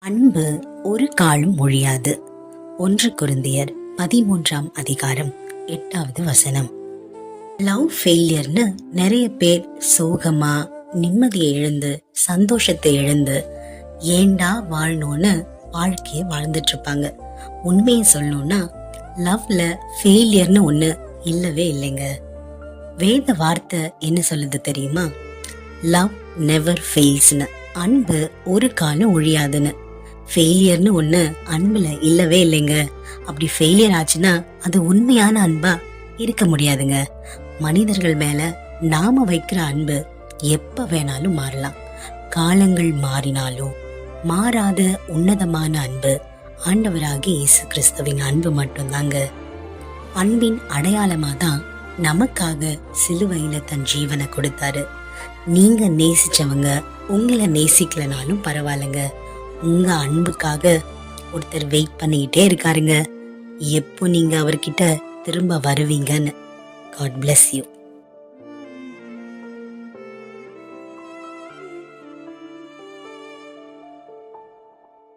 அன்பு ஒரு காலும் ஒழியாது. 1 கொரிந்தியர் 13ஆம் அதிகாரம் 8வது வசனம். லவ் ஃபெயிலியர்னு நிறைய பேர் சோகமா நிம்மதியை இழந்து சந்தோஷத்தை இழந்து ஏண்டா வாழணும்னு வாழ்க்கையை வாழ்ந்துட்டு இருப்பாங்க. உண்மையை சொல்லணும்னா லவ்ல ஃபெயிலியர்னு ஒண்ணு இல்லவே இல்லைங்க. வேத வார்த்தை என்ன சொல்லுது தெரியுமா? லவ் நெவர் ஃபெயில்ஸ்னு. அன்பு ஒரு காலம் ஒழியாதுன்னு. ஃபெயிலியர்னு ஒண்ணு அன்புல இல்லவே இல்லைங்க. அப்படி ஃபெயிலியர் ஆச்சுன்னா அது உண்மையான அன்பா இருக்க முடியாதுங்க. மனிதர்கள் மேல நாம வைக்கிற அன்பு எப்ப வேணாலும் மாறலாம். காலங்கள் மாறினாலும் மாறாத உன்னதமான அன்பு ஆண்டவராகிய இயேசு கிறிஸ்துவின் அன்பு மட்டும்தாங்க. அன்பின் அடையாளமா தான் நமக்காக சிலுவையில தன் ஜீவனை கொடுத்தாரு. நீங்க நேசிச்சவங்க உங்களை நேசிக்கலனாலும் பரவாயில்லைங்க. உங்க அன்புக்காக ஒருத்தர் வெயிட் பண்ணிக்கிட்டே இருக்காருங்க. எப்போ நீங்க அவர்கிட்ட திரும்ப வருவீங்கன்னு. God bless you.